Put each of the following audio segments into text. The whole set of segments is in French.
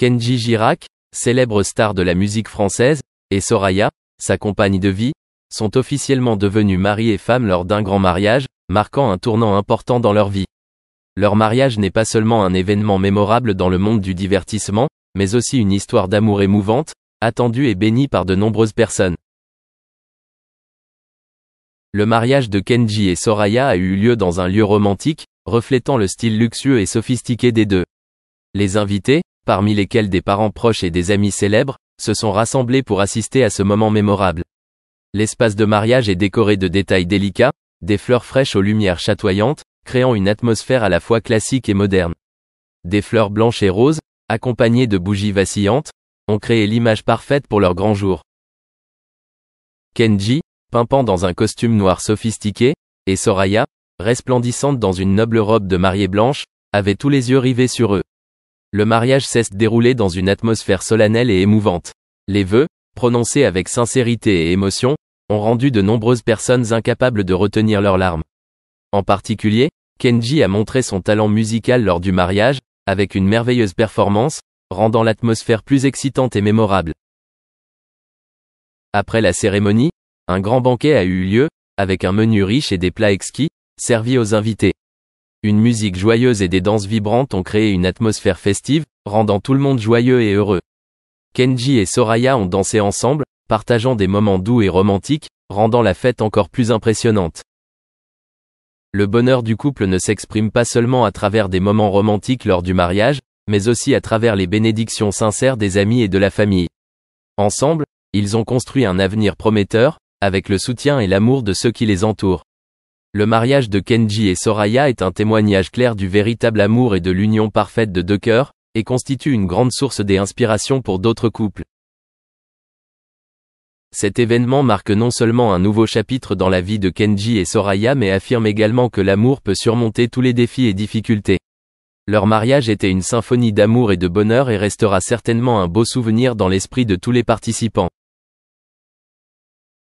Kenji Girac, célèbre star de la musique française, et Soraya, sa compagne de vie, sont officiellement devenus mari et femme lors d'un grand mariage, marquant un tournant important dans leur vie. Leur mariage n'est pas seulement un événement mémorable dans le monde du divertissement, mais aussi une histoire d'amour émouvante, attendue et bénie par de nombreuses personnes. Le mariage de Kenji et Soraya a eu lieu dans un lieu romantique, reflétant le style luxueux et sophistiqué des deux. Les invités, parmi lesquels des parents proches et des amis célèbres, se sont rassemblés pour assister à ce moment mémorable. L'espace de mariage est décoré de détails délicats, des fleurs fraîches aux lumières chatoyantes, créant une atmosphère à la fois classique et moderne. Des fleurs blanches et roses, accompagnées de bougies vacillantes, ont créé l'image parfaite pour leur grand jour. Kenji, pimpant dans un costume noir sophistiqué, et Soraya, resplendissante dans une noble robe de mariée blanche, avaient tous les yeux rivés sur eux. Le mariage s'est déroulé dans une atmosphère solennelle et émouvante. Les vœux, prononcés avec sincérité et émotion, ont rendu de nombreuses personnes incapables de retenir leurs larmes. En particulier, Kenji a montré son talent musical lors du mariage, avec une merveilleuse performance, rendant l'atmosphère plus excitante et mémorable. Après la cérémonie, un grand banquet a eu lieu, avec un menu riche et des plats exquis, servis aux invités. Une musique joyeuse et des danses vibrantes ont créé une atmosphère festive, rendant tout le monde joyeux et heureux. Kenji et Soraya ont dansé ensemble, partageant des moments doux et romantiques, rendant la fête encore plus impressionnante. Le bonheur du couple ne s'exprime pas seulement à travers des moments romantiques lors du mariage, mais aussi à travers les bénédictions sincères des amis et de la famille. Ensemble, ils ont construit un avenir prometteur, avec le soutien et l'amour de ceux qui les entourent. Le mariage de Kenji et Soraya est un témoignage clair du véritable amour et de l'union parfaite de deux cœurs, et constitue une grande source d'inspiration pour d'autres couples. Cet événement marque non seulement un nouveau chapitre dans la vie de Kenji et Soraya mais affirme également que l'amour peut surmonter tous les défis et difficultés. Leur mariage était une symphonie d'amour et de bonheur et restera certainement un beau souvenir dans l'esprit de tous les participants.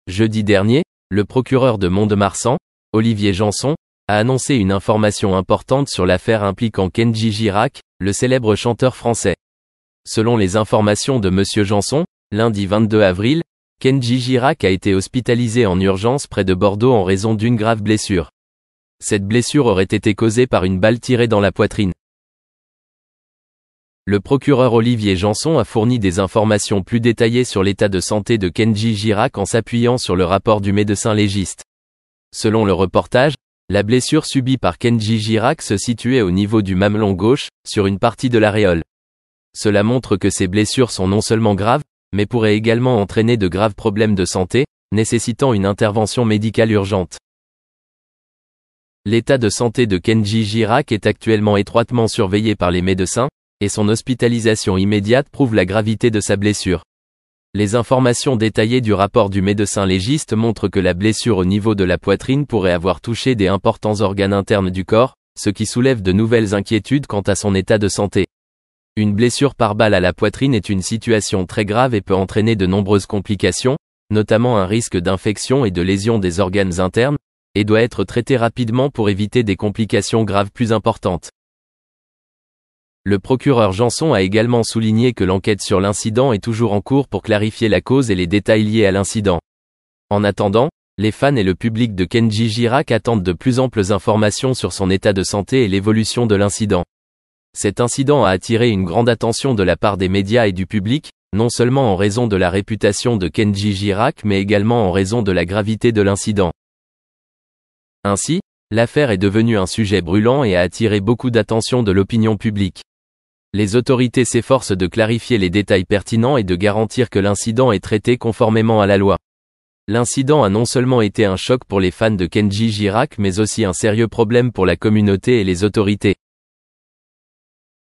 Jeudi dernier, le procureur de Mont-de-Marsan, Olivier Janson, a annoncé une information importante sur l'affaire impliquant Kenji Girac, le célèbre chanteur français. Selon les informations de Monsieur Janson, lundi 22 avril, Kenji Girac a été hospitalisé en urgence près de Bordeaux en raison d'une grave blessure. Cette blessure aurait été causée par une balle tirée dans la poitrine. Le procureur Olivier Janson a fourni des informations plus détaillées sur l'état de santé de Kenji Girac en s'appuyant sur le rapport du médecin légiste. Selon le reportage, la blessure subie par Kenji Girac se situait au niveau du mamelon gauche, sur une partie de l'aréole. Cela montre que ces blessures sont non seulement graves, mais pourraient également entraîner de graves problèmes de santé, nécessitant une intervention médicale urgente. L'état de santé de Kenji Girac est actuellement étroitement surveillé par les médecins, et son hospitalisation immédiate prouve la gravité de sa blessure. Les informations détaillées du rapport du médecin légiste montrent que la blessure au niveau de la poitrine pourrait avoir touché des importants organes internes du corps, ce qui soulève de nouvelles inquiétudes quant à son état de santé. Une blessure par balle à la poitrine est une situation très grave et peut entraîner de nombreuses complications, notamment un risque d'infection et de lésion des organes internes, et doit être traitée rapidement pour éviter des complications graves plus importantes. Le procureur Janson a également souligné que l'enquête sur l'incident est toujours en cours pour clarifier la cause et les détails liés à l'incident. En attendant, les fans et le public de Kenji Girac attendent de plus amples informations sur son état de santé et l'évolution de l'incident. Cet incident a attiré une grande attention de la part des médias et du public, non seulement en raison de la réputation de Kenji Girac mais également en raison de la gravité de l'incident. Ainsi, l'affaire est devenue un sujet brûlant et a attiré beaucoup d'attention de l'opinion publique. Les autorités s'efforcent de clarifier les détails pertinents et de garantir que l'incident est traité conformément à la loi. L'incident a non seulement été un choc pour les fans de Kenji Girac mais aussi un sérieux problème pour la communauté et les autorités.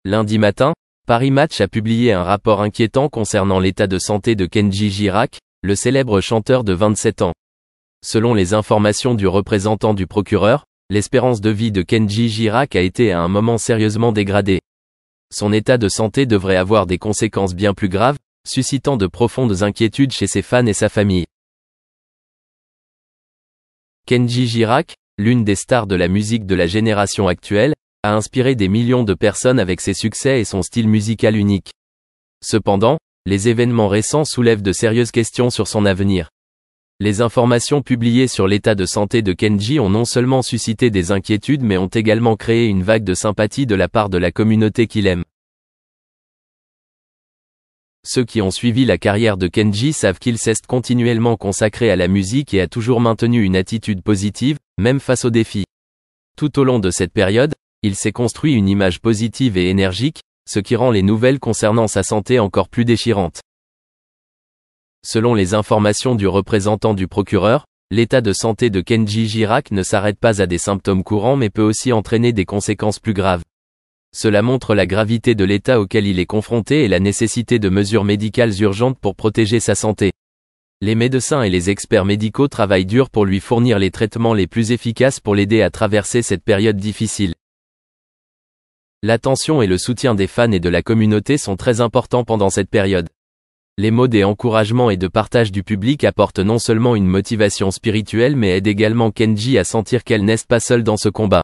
Lundi matin, Paris Match a publié un rapport inquiétant concernant l'état de santé de Kenji Girac, le célèbre chanteur de 27 ans. Selon les informations du représentant du procureur, l'espérance de vie de Kenji Girac a été à un moment sérieusement dégradée. Son état de santé devrait avoir des conséquences bien plus graves, suscitant de profondes inquiétudes chez ses fans et sa famille. Kenji Girac, l'une des stars de la musique de la génération actuelle, a inspiré des millions de personnes avec ses succès et son style musical unique. Cependant, les événements récents soulèvent de sérieuses questions sur son avenir. Les informations publiées sur l'état de santé de Kenji ont non seulement suscité des inquiétudes mais ont également créé une vague de sympathie de la part de la communauté qui l'aime. Ceux qui ont suivi la carrière de Kenji savent qu'il s'est continuellement consacré à la musique et a toujours maintenu une attitude positive, même face aux défis. Tout au long de cette période, il s'est construit une image positive et énergique, ce qui rend les nouvelles concernant sa santé encore plus déchirantes. Selon les informations du représentant du procureur, l'état de santé de Kenji Girac ne s'arrête pas à des symptômes courants mais peut aussi entraîner des conséquences plus graves. Cela montre la gravité de l'état auquel il est confronté et la nécessité de mesures médicales urgentes pour protéger sa santé. Les médecins et les experts médicaux travaillent dur pour lui fournir les traitements les plus efficaces pour l'aider à traverser cette période difficile. L'attention et le soutien des fans et de la communauté sont très importants pendant cette période. Les mots d'encouragement et de partage du public apportent non seulement une motivation spirituelle mais aident également Kenji à sentir qu'elle n'est pas seule dans ce combat.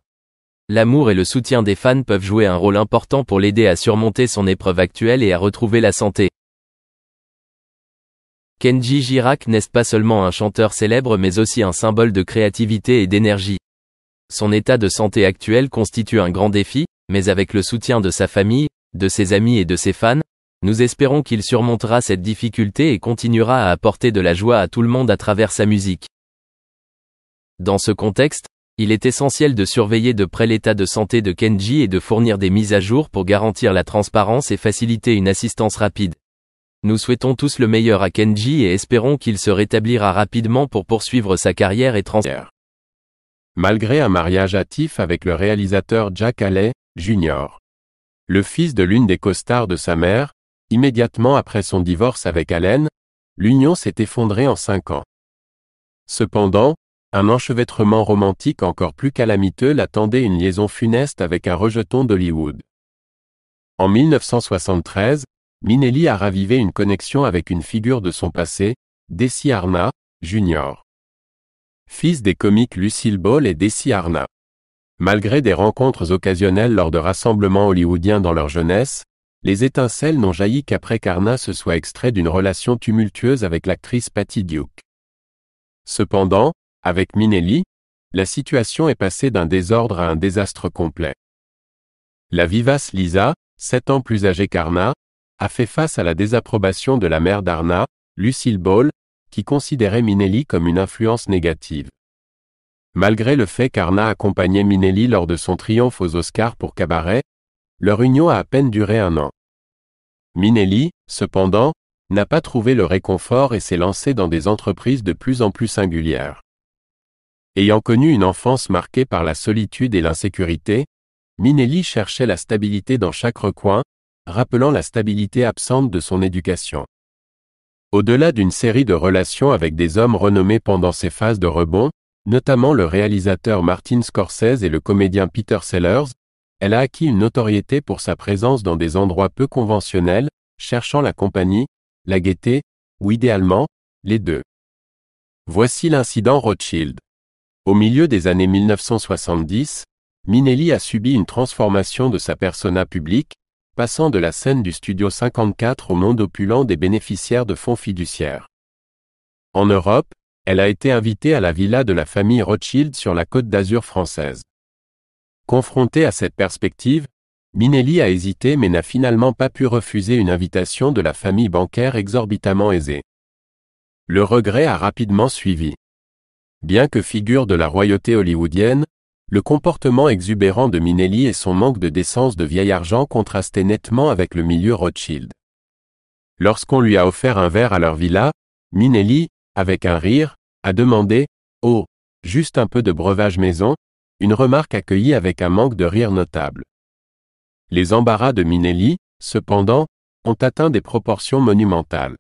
L'amour et le soutien des fans peuvent jouer un rôle important pour l'aider à surmonter son épreuve actuelle et à retrouver la santé. Kenji Girac n'est pas seulement un chanteur célèbre mais aussi un symbole de créativité et d'énergie. Son état de santé actuel constitue un grand défi, mais avec le soutien de sa famille, de ses amis et de ses fans, nous espérons qu'il surmontera cette difficulté et continuera à apporter de la joie à tout le monde à travers sa musique. Dans ce contexte, il est essentiel de surveiller de près l'état de santé de Kenji et de fournir des mises à jour pour garantir la transparence et faciliter une assistance rapide. Nous souhaitons tous le meilleur à Kenji et espérons qu'il se rétablira rapidement pour poursuivre sa carrière et transférer. Malgré un mariage hâtif avec le réalisateur Jack Haley, Jr., le fils de l'une des co-stars de sa mère, immédiatement après son divorce avec Allen, l'union s'est effondrée en 5 ans. Cependant, un enchevêtrement romantique encore plus calamiteux l'attendait, une liaison funeste avec un rejeton d'Hollywood. En 1973, Minnelli a ravivé une connexion avec une figure de son passé, Desi Arnaz, Jr., fils des comiques Lucille Ball et Desi Arnaz. Malgré des rencontres occasionnelles lors de rassemblements hollywoodiens dans leur jeunesse, les étincelles n'ont jailli qu'après qu'Arnaz se soit extrait d'une relation tumultueuse avec l'actrice Patty Duke. Cependant, avec Minnelli, la situation est passée d'un désordre à un désastre complet. La vivace Lisa, 7 ans plus âgée qu'Arnaz, a fait face à la désapprobation de la mère d'Arnaz, Lucille Ball, qui considérait Minnelli comme une influence négative. Malgré le fait qu'Arnaz accompagnait Minnelli lors de son triomphe aux Oscars pour Cabaret, leur union a à peine duré 1 an. Minnelli, cependant, n'a pas trouvé le réconfort et s'est lancé dans des entreprises de plus en plus singulières. Ayant connu une enfance marquée par la solitude et l'insécurité, Minnelli cherchait la stabilité dans chaque recoin, rappelant la stabilité absente de son éducation. Au-delà d'une série de relations avec des hommes renommés pendant ses phases de rebond, notamment le réalisateur Martin Scorsese et le comédien Peter Sellers, elle a acquis une notoriété pour sa présence dans des endroits peu conventionnels, cherchant la compagnie, la gaieté, ou idéalement, les deux. Voici l'incident Rothschild. Au milieu des années 1970, Minnelli a subi une transformation de sa persona publique, passant de la scène du Studio 54 au monde opulent des bénéficiaires de fonds fiduciaires. En Europe, elle a été invitée à la villa de la famille Rothschild sur la Côte d'Azur française. Confrontée à cette perspective, Minnelli a hésité mais n'a finalement pas pu refuser une invitation de la famille bancaire exorbitamment aisée. Le regret a rapidement suivi. Bien que figure de la royauté hollywoodienne, le comportement exubérant de Minnelli et son manque de décence de vieil argent contrastaient nettement avec le milieu Rothschild. Lorsqu'on lui a offert un verre à leur villa, Minnelli, avec un rire, a demandé « Oh, juste un peu de breuvage maison », une remarque accueillie avec un manque de rire notable. Les embarras de Minnelli, cependant, ont atteint des proportions monumentales.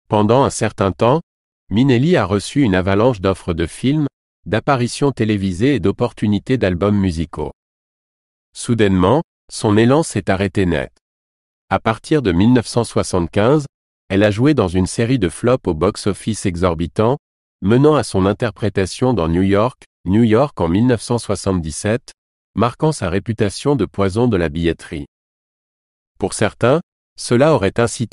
Pendant un certain temps, Minnelli a reçu une avalanche d'offres de films, d'apparitions télévisées et d'opportunités d'albums musicaux. Soudainement, son élan s'est arrêté net. À partir de 1975, elle a joué dans une série de flops au box-office exorbitant, menant à son interprétation dans New York en 1977, marquant sa réputation de poison de la billetterie. Pour certains, Cela aurait incité